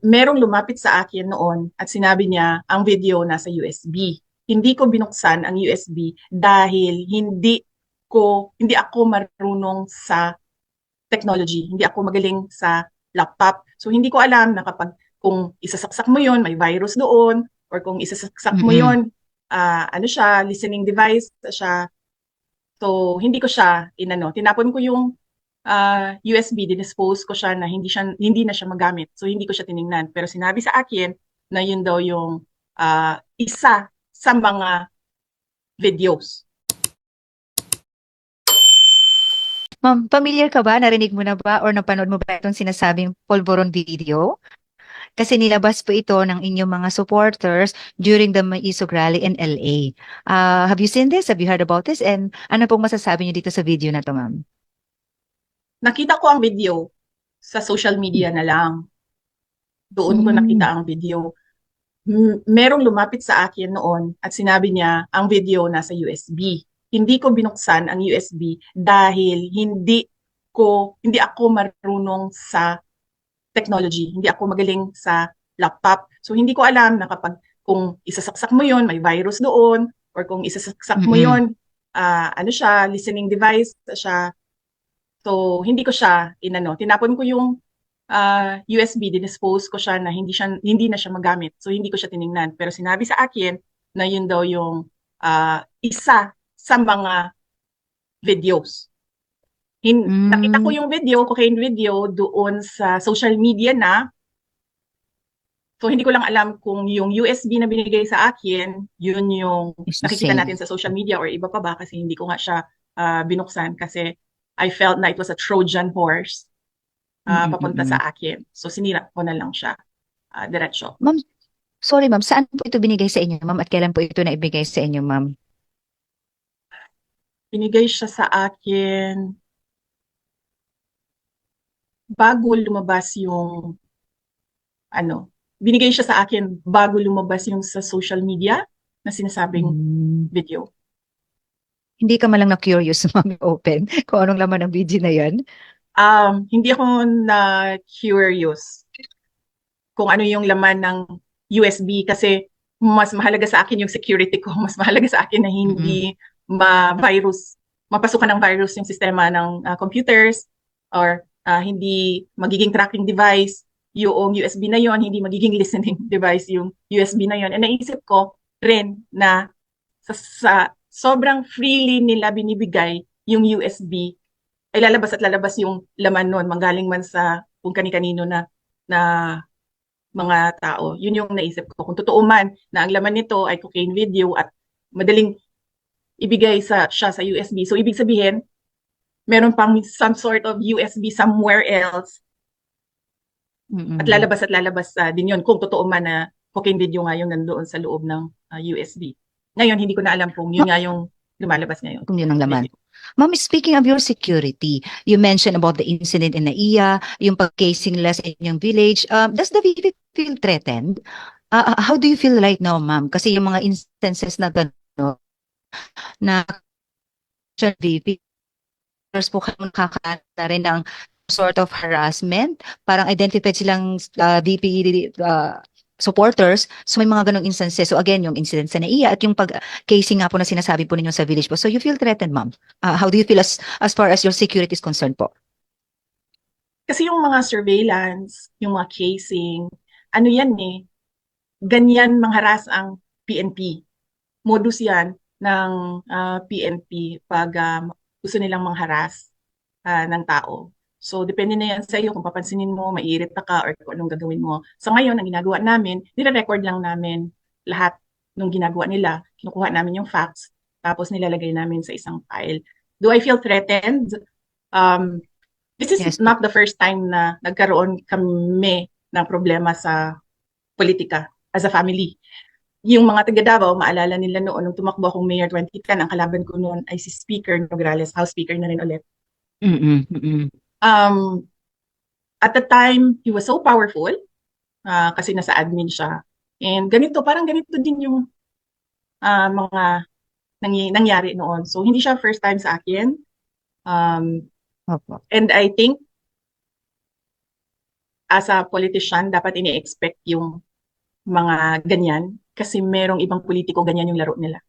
Merong lumapit sa akin noon at sinabi niya ang video nasa USB. Hindi ko binuksan ang USB dahil hindi ako marunong sa technology. Hindi ako magaling sa laptop. So hindi ko alam na kapag kung isasaksak mo yon may virus doon, or kung isasaksak mo Mm-mm. yon ano siya, listening device siya. So hindi ko siya tinapon ko yung USB, dinispose ko siya na hindi na siya magamit. So hindi ko siya tiningnan. Pero sinabi sa akin na yun daw yung isa sa mga videos. Ma'am, familiar ka ba? Narinig mo na ba or napanood mo ba itong sinasabing polvoron video? Kasi nilabas po ito ng inyong mga supporters during the Maisog Rally in LA. Have you seen this? Have you heard about this? And ano pong masasabi niyo dito sa video na to, ma'am? Nakita ko ang video sa social media na lang. Doon ko nakita Mm. ang video. Merong lumapit sa akin noon at sinabi niya ang video nasa USB. Hindi ko binuksan ang USB dahil hindi ako marunong sa technology. Hindi ako magaling sa laptop. So hindi ko alam na kapag kung isasaksak mo yon may virus doon, or kung isasaksak mo Mm-mm. yon ano siya, listening device siya. So hindi ko siya tinapon ko yung USB, dinispose ko siya na hindi na siya magamit. So hindi ko siya tiningnan. Pero sinabi sa akin na yun daw yung isa sa mga videos. Nakita ko Mm. yung video, cocaine video, doon sa social media na. So hindi ko lang alam kung yung USB na binigay sa akin, yun yung It's the nakikita natin same. sa social media or iba pa ba, kasi hindi ko nga siya binuksan kasi I felt na it was a Trojan horse papunta sa Mm-mm. akin. So sinira ko na lang siya diretso. Ma'am, sorry ma'am, saan po ito binigay sa inyo, ma'am? At kailan po ito naibigay sa inyo, ma'am? Binigay siya sa akin bago lumabas yung binigay siya sa akin bago lumabas yung sa social media na sinasabing Mm. video. Hindi ka malang na-curious, ma'am, open kung anong laman ng video na yan? Hindi ako na curious kung ano yung laman ng USB kasi mas mahalaga sa akin yung security ko. Mas mahalaga sa akin na Mm-mm. hindi mapasukan ng virus yung sistema ng computers, or hindi magiging tracking device yung USB na yon, hindi magiging listening device yung USB na yon. And naisip ko rin na sa sobrang freely nila binibigay yung USB, ay lalabas at lalabas yung laman nun, manggaling man sa kung kani-kanino na mga tao. Yun yung naisip ko. Kung totoo man na ang laman nito ay cocaine video at madaling ibigay siya sa USB. So, ibig sabihin, meron pang some sort of USB somewhere else Mm-mm. at lalabas din yun kung totoo man na cocaine video nga yung nandoon sa loob ng USB. Ngayon, hindi ko na alam kung yun Ma- nga yung lumalabas ngayon. kung yun ang laman. Video. Ma'am, speaking of your security, you mentioned about the incident in Naiya, yung pag-casing nila sa inyong village. Does the VP feel threatened? How do you feel right now, ma'am? Kasi yung mga instances na gano'n, na VP, there's po kayo nakakata rin ng sort of harassment. Parang identified silang VP supporters. So may mga ganong instances. So again, yung incident sa NAIA at yung pag-casing nga po na sinasabi po ninyo sa village po. So you feel threatened, ma'am? How do you feel as far as your security is concerned po? Kasi yung mga surveillance, yung mga casing, ano yan ganyan mangharas ang PNP. Modus yan ng PNP pag gusto nilang mangharas ng tao. So, depende na yan sa iyo kung papansinin mo, maiirita ka, or kung anong gagawin mo. So, ngayon, ang ginagawa namin, nire-record lang namin lahat ng ginagawa nila. Kinukuha namin yung facts, tapos nilalagay namin sa isang file. Do I feel threatened? Um, this is Yes po. not the first time na nagkaroon kami ng problema sa politika as a family. Yung mga taga Davao, maalala nila noon nung tumakbo akong Mayor 2010, ang kalaban ko noon ay si Speaker Nograles, House Speaker na rin ulit. Mm-mm, mm-mm. Um, at the time, he was so powerful kasi nasa admin siya. And parang ganito din yung mga nangyari noon. So, hindi siya first time sa akin. Um, Opo. and I think as a politician, dapat ini-expect yung mga ganyan kasi merong ibang politiko ganyan yung laro nila.